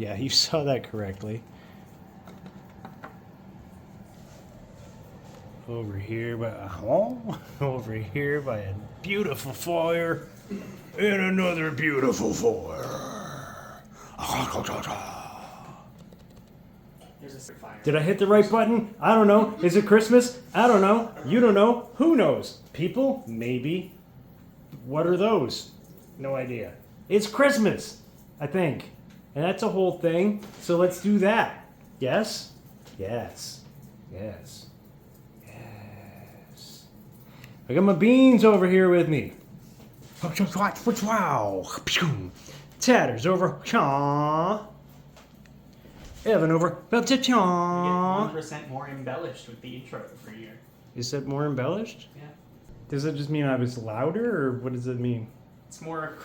Yeah, you saw that correctly. Over here by a home. Over here by a beautiful fire. And another beautiful fire. Did I hit the right button? I don't know. Is it Christmas? I don't know. You don't know. Who knows? People? Maybe. What are those? No idea. It's Christmas, I think. And that's a whole thing. So let's do that. Yes? Yes. Yes. Yes. I got my beans over here with me. Wow. Tatters over. Evan over. You get 1% more embellished with the intro every year. Is that more embellished? Yeah. Does that just mean I was louder, or what does it mean? It's more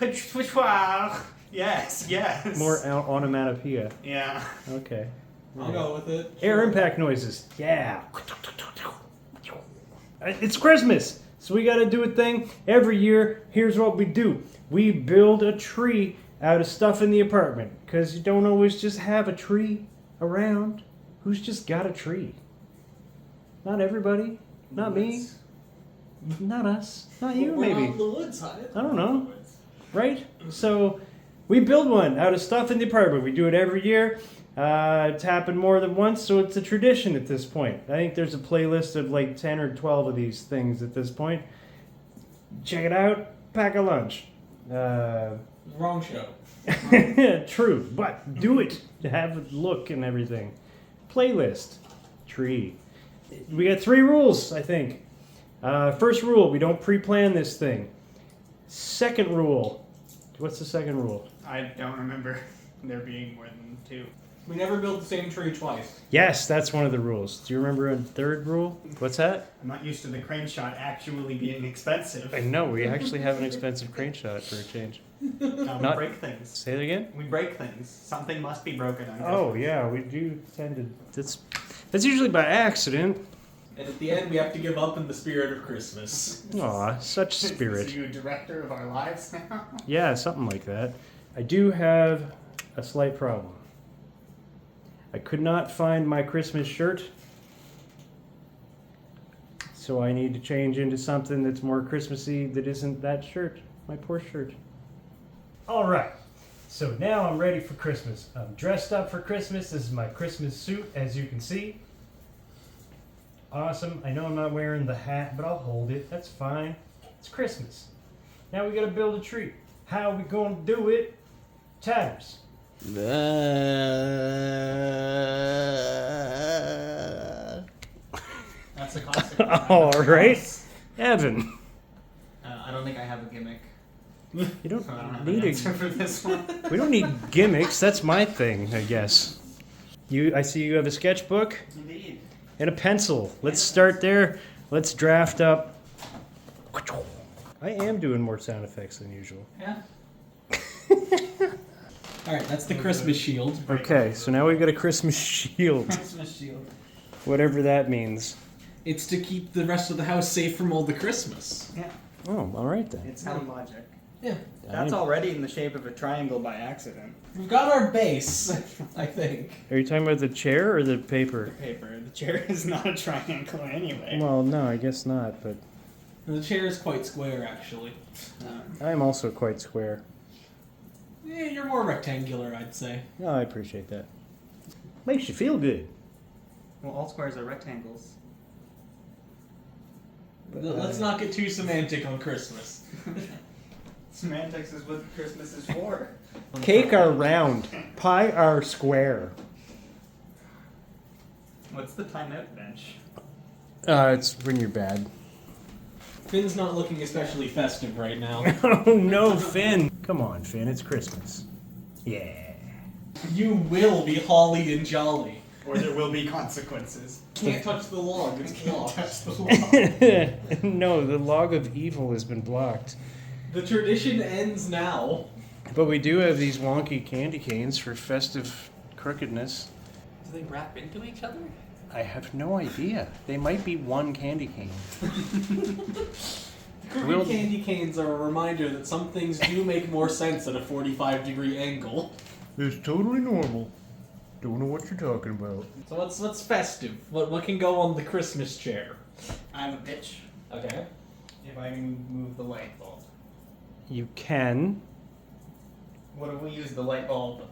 yes, yes. More onomatopoeia. Yeah. Okay. I'll go with it. Air impact noises. Yeah. It's Christmas, so we got to do a thing every year. Here's what we do: we build a tree out of stuff in the apartment, because you don't always just have a tree around. Who's just got a tree? Not everybody. Not me. Not us. Not you, We're maybe. out in the woods, huh? I don't know. Right? So we build one out of stuff in the apartment. We do it every year. It's happened more than once, so it's a tradition at this point. I think there's a playlist of like 10 or 12 of these things at this point. Check it out. Pack a lunch. Wrong show. True, but do it. Have a look and everything. Playlist. Tree. We got 3 rules, I think. First rule, we don't pre-plan this thing. Second rule. What's the second rule? I don't remember there being more than 2. We never built the same tree twice. Yes, that's one of the rules. Do you remember a third rule? What's that? I'm not used to the crane shot actually being expensive. I know, we actually have an expensive crane shot for a change. We Not- break things. Say it again? We break things. Something must be broken on Oh, Christmas. yeah, we do tend to... That's usually by accident. And at the end, we have to give up in the spirit of Christmas. Aw, such spirit. Is you director of our lives now? Yeah, something like that. I do have a slight problem. I could not find my Christmas shirt, so I need to change into something that's more Christmassy that isn't that shirt, my poor shirt. All right, so now I'm ready for Christmas. I'm dressed up for Christmas. This is my Christmas suit, as you can see. Awesome. I know I'm not wearing the hat, but I'll hold it. That's fine. It's Christmas. Now we gotta build a tree. How are we gonna do it? Tatters. That's a classic. All right, Evan. I don't think I have a gimmick. You don't So I don't have need an a. answer for this one. We don't need gimmicks. That's my thing, I guess. I see you have a sketchbook Indeed. and a pencil. Let's start there. Let's draft up. I am doing more sound effects than usual. Yeah. Alright, that's the Christmas shield. Okay, so now we've got a Christmas shield, Christmas shield. whatever that means. It's to keep the rest of the house safe from all the Christmas. Yeah. Oh, all right then. It's sound logic. Yeah. That's already in the shape of a triangle by accident. We've got our base, I think. Are you talking about the chair or the paper? Paper. The chair is not a triangle anyway. Well, no, I guess not, but The chair is quite square, actually. I'm also quite square. Yeah, you're more rectangular, I'd say. Oh, I appreciate that. Makes you feel good. Well, all squares are rectangles. Let's not get too semantic on Christmas. Semantics is what Christmas is for. Cake are round, pie are square. What's the timeout bench? It's when you're bad. Finn's not looking especially festive right now. Oh no, Finn! Come on, Finn, it's Christmas. Yeah. You will be holly and jolly. Or there will be consequences. Can't touch the log, it's blocked. Touch the log. No, the log of evil has been blocked. The tradition ends now. But we do have these wonky candy canes for festive crookedness. Do they wrap into each other? I have no idea. They might be one candy cane. Crooked candy canes are a reminder that some things do make more sense at a 45-degree angle. It's totally normal. Don't know what you're talking about. So what's festive? What can go on the Christmas chair? I have a pitch. Okay. If I can move the light bulb. You can. What if we use the light bulb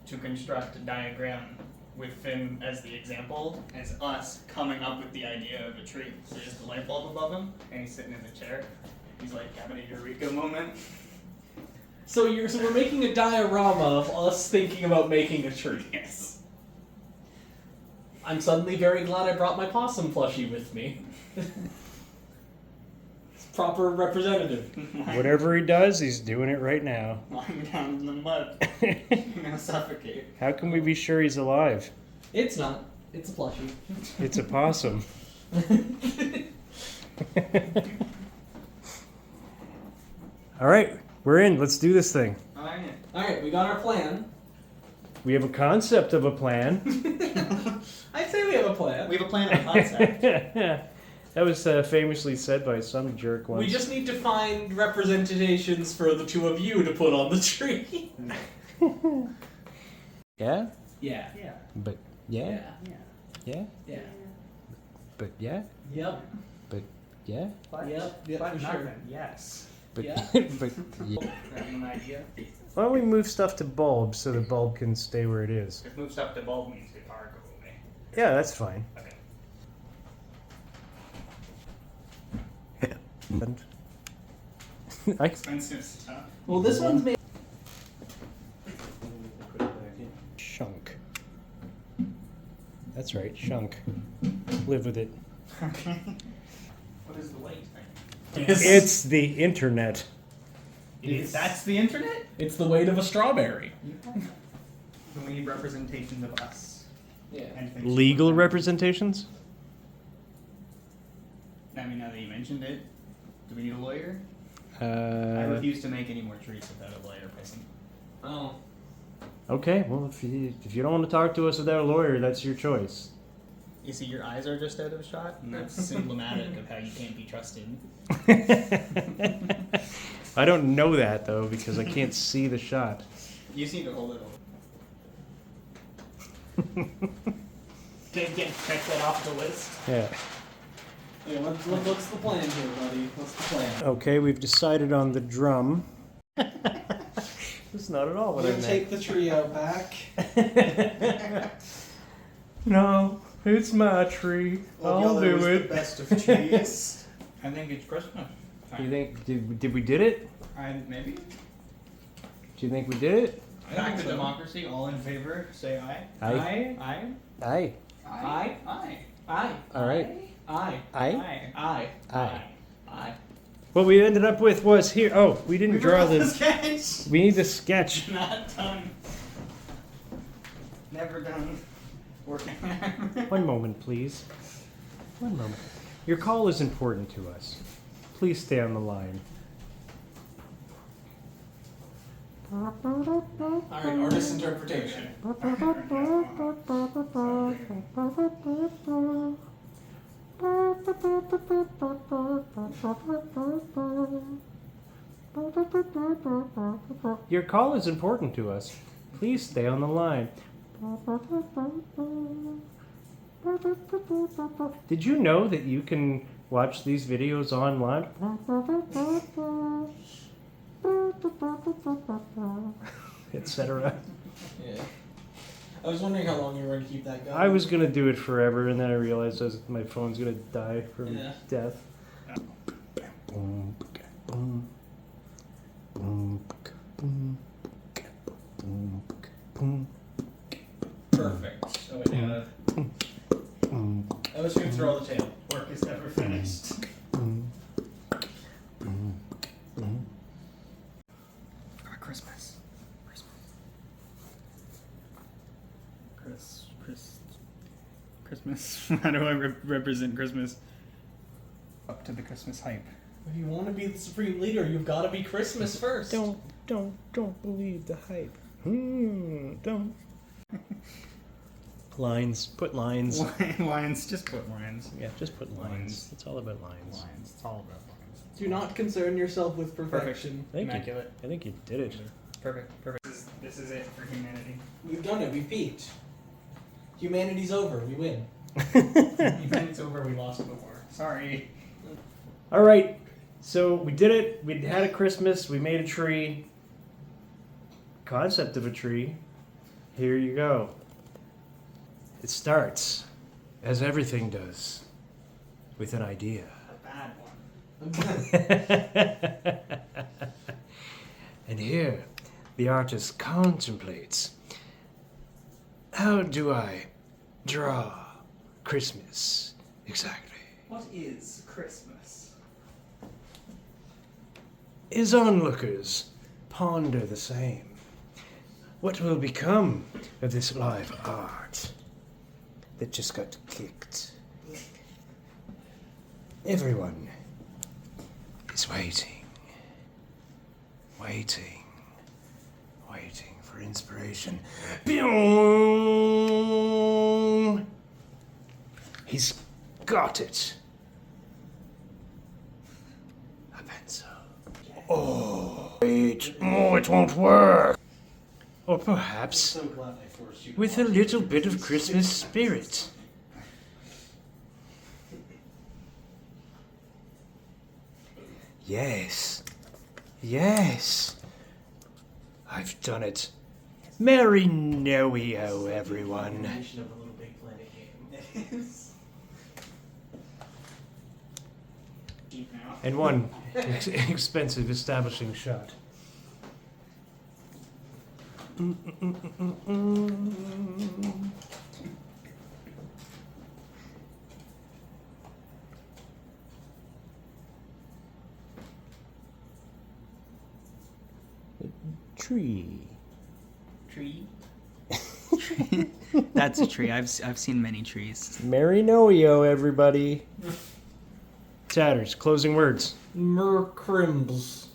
to construct a diagram with Finn as the example, as us coming up with the idea of a tree? So there's the light bulb above him, and he's sitting in the chair. He's like having a eureka moment. So we're making a diorama of us thinking about making a tree. Yes. I'm suddenly very glad I brought my possum plushie with me. It's proper representative. Whatever he does, he's doing it right now. Lying down in the mud. I'm gonna suffocate. How can we be sure he's alive? It's not. It's a plushie. It's a possum. All right, we're in. Let's do this thing. Alright, we got our plan. We have a concept of a plan. I'd say we have a plan. We have a plan of concept. That was famously said by some jerk once. We just need to find representations for the two of you to put on the tree. Yeah? Yeah. Yeah. But yeah? Yeah. Yeah? Yeah. But yeah? Yep. But yeah? Yep. But For sure. nothing. Yes. But Yeah. but yeah. I have an idea. Why don't we move stuff to bulbs so the bulb can stay where it is? If move stuff to bulb means the power go away. Yeah, that's fine. Okay. And I Expensive stuff. Well, this one's made. shunk. That's right, shunk. Live with it. Okay. What is the light thing? It's the internet. That's the internet? It's the weight of a strawberry. Then we need representations of us. Yeah. And things. Legal representations? I mean, now that you mentioned it, do we need a lawyer? I Uh, refuse to make any more trees without a lawyer present. Oh. okay, well, if you don't want to talk to us without a lawyer, that's your choice. You see, your eyes are just out of shot, and that's symptomatic of how you can't be trusted. I don't know that, though, because I can't see the shot. You seem to hold it over. Check that off the list. Yeah. Yeah, what's the plan here, buddy? What's the plan? Okay, we've decided on the drum. That's not at all what I We'll meant. take the tree out back. No, it's my tree. I'll do it. best of trees. I think it's Christmas. You think did we did it? Maybe. Do you think we did it? Back to democracy. All in favor, say aye. Aye. Aye. Aye. Aye. Aye. Aye. All right. Aye. Aye. Aye. Aye. Aye. Aye. What we ended up with was here. Oh, we didn't draw the the. sketch. We need the sketch. Not done. Never done. Working. One moment, please. One moment. Your call is important to us. Please stay on the line. Alright, artist interpretation. Your call is important to us. Please stay on the line. Did you know that you can watch these videos online? Etc. Yeah. I was wondering how long you were going to keep that going. I was gonna do it forever, and then I realized my phone's gonna die from Yeah. death. Boom, boom, boom, boom, boom, boom, Perfect. Oh, wait, boom, I was going to throw the tail. Work is never finished. boom, boom, boom. Christmas. Christmas. How do I represent Christmas? Up to the Christmas hype. If you want to be the supreme leader, you've got to be Christmas first. Don't believe the hype. Don't. Lines. Put lines. Lines. Just put lines. Yeah, just put lines. Lines. It's all about lines. Lines. It's all about lines. Do not concern yourself with perfection. I think Immaculate. I think you did it. Perfect. Perfect. This is it for humanity. We've done it. We peaked. Humanity's over. We win. Humanity's over. We lost the war. Sorry. All right, so we did it. We had a Christmas. We made a tree. Concept of a tree. Here you go. It starts, as everything does, with an idea. A bad one. And here, the artist contemplates, how do I draw Christmas exactly? What is Christmas? His onlookers ponder the same. What will become of this live art that just got kicked? Everyone is waiting for inspiration. Pew! He's got it. A pencil. Oh, wait. Oh, it won't work. Or perhaps So glad I forced you to with a watch little it. bit of Christmas spirit. Yes. Yes. I've done it. Merry Noe-o, everyone. Combination of a Little Big Planet game. It is. Cheap now. And one expensive establishing shot. Tree. Tree. That's a tree. I've seen many trees. Merry Noe-o, everybody. Tatters, closing words. Mercrimbs.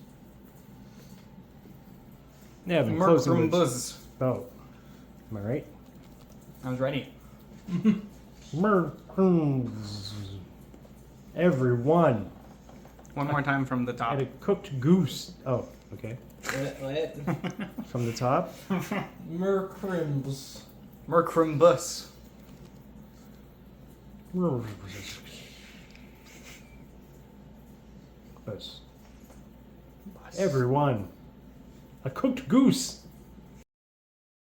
Evan, closing words. Buzz. Oh. Am I right? I was ready. Everyone. One more time from the top. Had a cooked goose. Oh, okay. What? From the top. Mercrimbs. Mercrimbus. Bus. Everyone. A cooked goose.